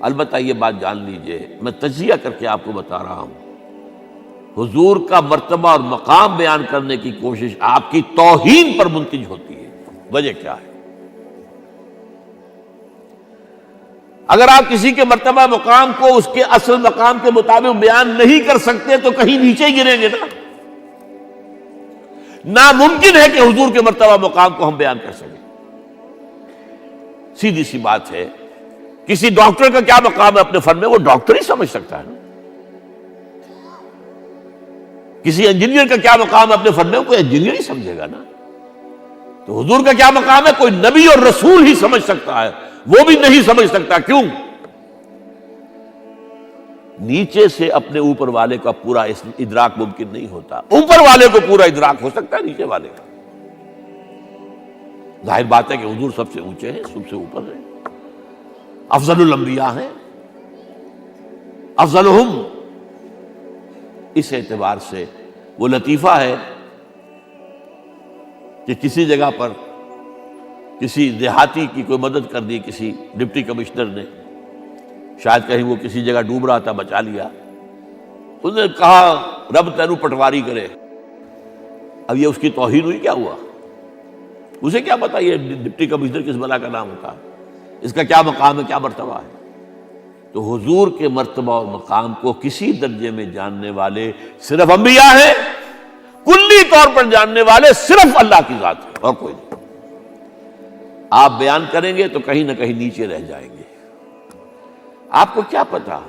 البتہ یہ بات جان لیجئے، میں تجزیہ کر کے آپ کو بتا رہا ہوں، حضور کا مرتبہ اور مقام بیان کرنے کی کوشش آپ کی توہین پر منتج ہوتی ہے۔ وجہ کیا ہے؟ اگر آپ کسی کے مرتبہ مقام کو اس کے اصل مقام کے مطابق بیان نہیں کر سکتے تو کہیں نیچے ہی گریں گے نا۔ ناممکن ہے کہ حضور کے مرتبہ مقام کو ہم بیان کر سکیں۔ سیدھی سی بات ہے، کسی ڈاکٹر کا کیا مقام ہے اپنے فن میں، وہ ڈاکٹر ہی سمجھ سکتا ہے نا۔ کسی انجینئر کا کیا مقام ہے اپنے فن میں، کوئی انجینئر ہی سمجھے گا نا۔ تو حضور کا کیا مقام ہے، کوئی نبی اور رسول ہی سمجھ سکتا ہے، وہ بھی نہیں سمجھ سکتا۔ کیوں؟ نیچے سے اپنے اوپر والے کا پورا ادراک ممکن نہیں ہوتا، اوپر والے کو پورا ادراک ہو سکتا ہے، نیچے والے کا۔ ظاہر بات ہے کہ حضور سب سے اونچے ہیں، سب سے اوپر ہیں، افضل الانبیاء ہیں، افضلہم۔ اس اعتبار سے وہ لطیفہ ہے کہ کسی جگہ پر کسی دیہاتی کی کوئی مدد کر دی کسی ڈپٹی کمشنر نے، شاید کہیں وہ کسی جگہ ڈوب رہا تھا، بچا لیا، اس نے کہا رب تینوں پٹواری کرے۔ اب یہ اس کی توہین ہوئی، کیا ہوا؟ اسے کیا پتا یہ ڈپٹی کمشنر کس بلا کا نام ہوتا ہے، اس کا کیا مقام ہے، کیا مرتبہ ہے۔ تو حضور کے مرتبہ اور مقام کو کسی درجے میں جاننے والے صرف انبیاء ہیں، کلی طور پر جاننے والے صرف اللہ کی ذات ہے اور کوئی نہیں۔ آپ بیان کریں گے تو کہیں نہ کہیں نیچے رہ جائیں گے۔ آپ کو کیا پتا،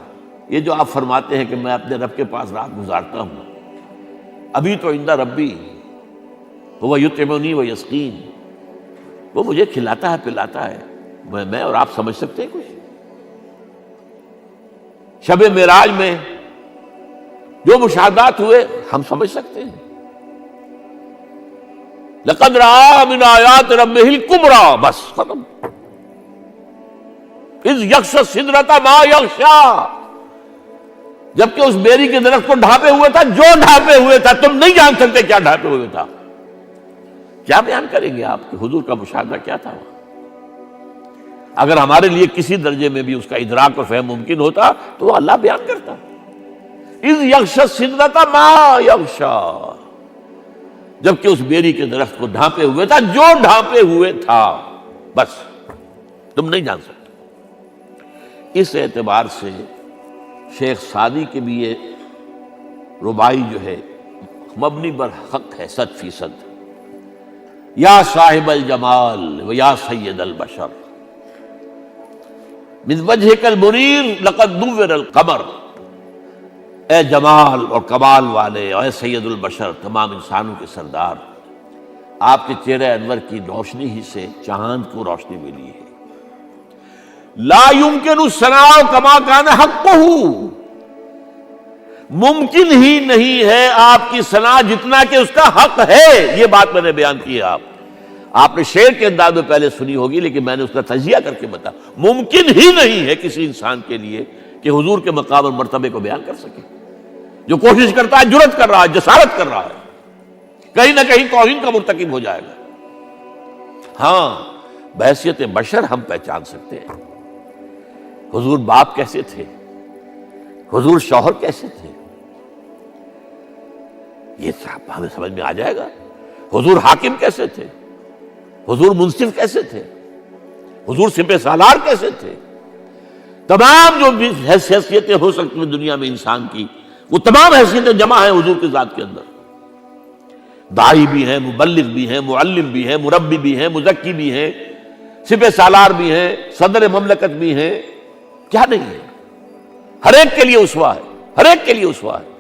یہ جو آپ فرماتے ہیں کہ میں اپنے رب کے پاس رات گزارتا ہوں، ابھی تو عند ربی وہ یطعمنی و یسقین، وہ مجھے کھلاتا ہے پلاتا ہے، میں اور آپ سمجھ سکتے ہیں کچھ؟ شب معراج میں جو مشاہدات ہوئے ہم سمجھ سکتے ہیں؟ لقد رأى من آیات ربہ الکبریٰ، بس ختم۔ اذ یغشی السدرۃ ما یغشی، جبکہ اس بیری کے درخت کو ڈھانپے ہوئے تھا جو ڈھانپے ہوئے تھا، تم نہیں جان سکتے کیا ڈھانپے ہوئے تھا۔ کیا بیان کریں گے آپ کہ حضور کا مشاہدہ کیا تھا؟ اگر ہمارے لیے کسی درجے میں بھی اس کا ادراک اور فہم ممکن ہوتا تو وہ اللہ بیان کرتا۔ اذ یغشی السدرۃ ما یغشی، جبکہ اس بیری کے درخت کو ڈھانپے ہوئے تھا جو ڈھانپے ہوئے تھا، بس تم نہیں جان سکتے۔ اس اعتبار سے شیخ سعدی کے بھی یہ رباعی جو ہے مبنی بر حق ہے 100%۔ یا صاحب الجمال و یا سید البشر من وجہک المنیر لقد نور القمر، اے جمال اور کمال والے، اے سید البشر، تمام انسانوں کے سردار، آپ کے چہرے انور کی روشنی ہی سے چاند کو روشنی ملی ہے۔ لا یمکن الثناء کما کان حقہ، ممکن ہی نہیں ہے آپ کی ثنا جتنا کہ اس کا حق ہے۔ یہ بات میں نے بیان کی ہے، آپ نے شعر کے انداز میں پہلے سنی ہوگی، لیکن میں نے اس کا تجزیہ کر کے بتا، ممکن ہی نہیں ہے کسی انسان کے لیے کہ حضور کے مقام اور مرتبے کو بیان کر سکے۔ جو کوشش کرتا ہے، جرأت کر رہا ہے، جسارت کر رہا ہے، کہیں نہ کہیں توہین کا مرتکب ہو جائے گا۔ ہاں، بحیثیت بشر ہم پہچان سکتے ہیں، حضور باپ کیسے تھے، حضور شوہر کیسے تھے، یہ سب ہمیں سمجھ میں آ جائے گا۔ حضور حاکم کیسے تھے، حضور منصف کیسے تھے، حضور سپہ سالار کیسے تھے، تمام جو بھی حیثیتیں ہو سکتی ہیں دنیا میں انسان کی، وہ تمام حیثیتیں جمع ہیں حضور کی ذات کے اندر۔ داعی بھی ہیں، مبلغ بھی ہیں، معلم بھی ہیں، مربی بھی ہیں، مزکی بھی ہیں، سپہ سالار بھی ہیں، صدر مملکت بھی ہیں، کیا نہیں ہے؟ ہر ایک کے لیے اسوہ ہے، ہر ایک کے لیے اسوہ ہے۔